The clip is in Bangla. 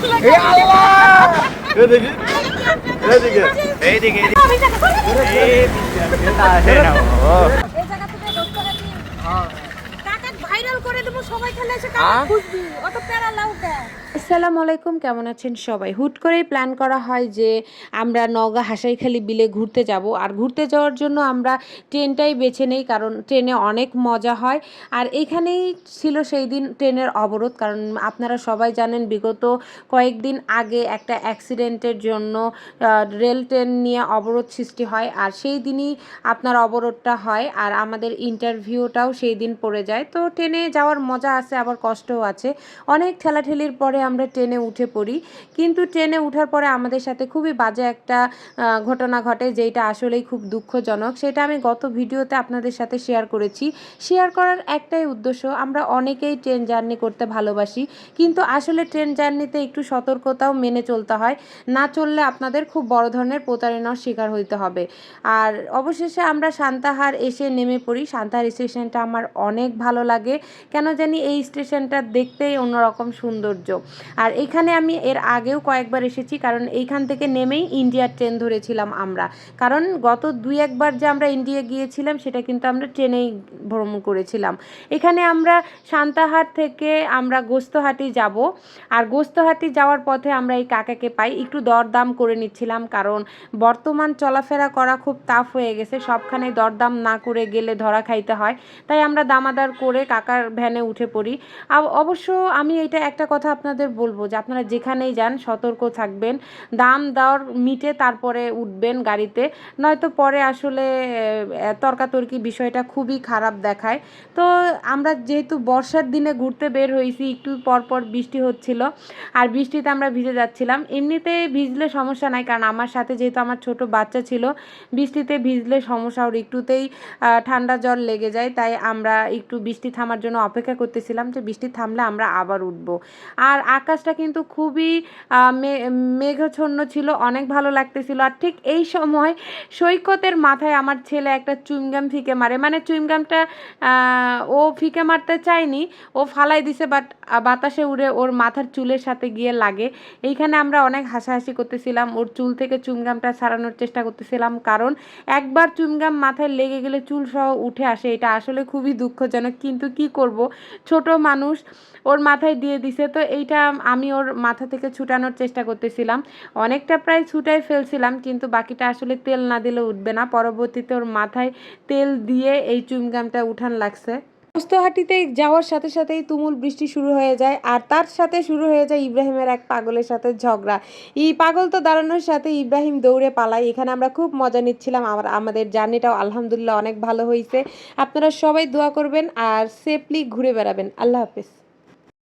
এ আল্লাহ এদিকে এদিকে এইদিকে এই এটা আসে না ও এই জায়গা থেকে দোস্ত হাতি কাকা ভাইরাল করে দেব সবাই খেলে এসে কাকা খুঁজবি অত প্যারা লাউটা। আসসালামু আলাইকুম, কেমন আছেন সবাই? হুট করেই প্ল্যান করা হয় যে আমরা নওগাঁ হাসাইখালি বিলে ঘুরতে যাব। আর ঘুরতে যাওয়ার জন্য আমরা ট্রেনটাই বেছে নেই, কারণ ট্রেনে অনেক মজা হয়। আর এখানেই ছিল সেই দিন ট্রেনের অবরোধ, কারণ আপনারা সবাই জানেন বিগত কয়েকদিন আগে একটা অ্যাক্সিডেন্টের জন্য রেল ট্রেন নিয়ে অবরোধ সৃষ্টি হয়। আর সেই দিনই আপনার অবরোধটা হয়, আর আমাদের ইন্টারভিউটাও সেই দিন পড়ে যায়। তো ট্রেনে যাওয়ার মজা আছে, আবার কষ্টও আছে। অনেক ঠেলাঠেলির পরে আমরা ট্রেনে উঠে পড়ি, কিন্তু ট্রেনে ওঠার পরে আমাদের সাথে খুবই বাজে একটা ঘটনা ঘটে, যেটা আসলেই খুব দুঃখজনক। সেটা আমি গত ভিডিওতে আপনাদের সাথে শেয়ার করেছি। শেয়ার করার একটাই উদ্দেশ্য, আমরা অনেকেই ট্রেন জার্নি করতে ভালোবাসি, কিন্তু আসলে ট্রেন জার্নিতে একটু সতর্কতাও মেনে চলতে হয়। না চললে আপনাদের খুব বড় ধরনের প্রতারণার শিকার হইতে হবে। আর অবশেষে আমরা সান্তাহার এসে নেমে পড়ি। সান্তাহার স্টেশনটা আমার অনেক ভালো লাগে, কেন জানি এই স্টেশনটা দেখতেই অন্যরকম সৌন্দর্য। আর এইখানে আমি এর আগেও কয়েকবার এসেছি, কারণ এইখান থেকে নেমেই ইন্ডিয়ার ট্রেন ধরেছিলাম আমরা। কারণ গত 2-1বার যে আমরা ইন্ডিয়া গিয়েছিলাম সেটা কিন্তু আমরা ট্রেনেই ভ্রমণ করেছিলাম। এখানে আমরা সান্তাহার থেকে আমরা গোস্তহাটি যাব। আর গোস্তহাটি যাওয়ার পথে আমরা এই কাকাকে পাই, একটু দরদাম করে নিচ্ছিলাম, কারণ বর্তমান চলাফেরা করা খুব টাফ হয়ে গেছে, সবখানে দরদাম না করে গেলে ধরা খাইতে হয়। তাই আমরা দামাদার করে কাকার ভ্যানে উঠে পড়ি। অবশ্য আমি এটা একটা কথা আপনাদের বলবো যে আপনারা যেখানেই যান সতর্ক থাকবেন, দাম দর মিটে তারপরে উঠবেন গাড়িতে, নয়তো পরে আসলে তর্কাতর্কি বিষয়টা খুবই খারাপ দেখায়। তো আমরা যেহেতু বর্ষার দিনে ঘুরতে বের হয়েছি, একটু পরপর বৃষ্টি হচ্ছিল, আর বৃষ্টিতে আমরা ভিজে যাচ্ছিলাম। এমনিতে ভিজলে সমস্যা নাই, কারণ আমার সাথে যেহেতু আমার ছোট বাচ্চা ছিল, বৃষ্টিতে ভিজলে সমস্যা ওর একটুতেই ঠান্ডা জ্বর লেগে যায়। তাই আমরা একটু বৃষ্টি থামার জন্য অপেক্ষা করতেছিলাম যে বৃষ্টি থামলে আমরা আবার উঠব। আর আকাশটা কিন্তু খুবই মেঘাচ্ছন্ন ছিল, অনেক ভালো লাগতেছিল। আর ঠিক এই সময় সৈকতের মাথায় আমার ছেলে একটা চুইংগাম ফিকে মারে, মানে চুইংগামটা ও ফিকে মারতে চায়নি, ও ফালাই দিছে, বাট বাতাসে উড়ে ওর মাথার চুলের সাথে গিয়ে লাগে। এইখানে আমরা অনেক হাসাহাসি করতেছিলাম, ওর চুল থেকে চুইংগামটা ছাড়ানোর চেষ্টা করতেছিলাম, কারণ একবার চুইংগাম মাথায় লেগে গেলে চুল সহ উঠে আসে। এটা আসলে খুবই দুঃখজনক, কিন্তু কি করব, ছোট মানুষ, ওর মাথায় দিয়ে দিছে। তো এইটা আমি ওর মাথা থেকে ছুটানোর চেষ্টা করতেছিলাম, অনেকটা প্রায় ছুটাই ফেলছিলাম, কিন্তু বাকিটা আসলে তেল না দিলে উঠবে না। পরবর্তীতে ওর মাথায় তেল দিয়ে এই চুইংগামটা উঠান লাগছে। গোস্তহাটিতে যাওয়ার সাথে সাথেই তুমুল বৃষ্টি শুরু হয়ে যায়, আর তার সাথে শুরু হয়ে যায় ইব্রাহিমের এক পাগলের সাথে ঝগড়া। এই পাগল তো দাঁড়ানোর সাথে ইব্রাহিম দৌড়ে পালায়। এখানে আমরা খুব মজা নিচ্ছিলাম, আমাদের জার্নিটাও আলহামদুলিল্লাহ অনেক ভালো হয়েছে। আপনারা সবাই দোয়া করবেন আর সেফলি ঘুরে বেড়াবেন। আল্লাহ হাফেজ।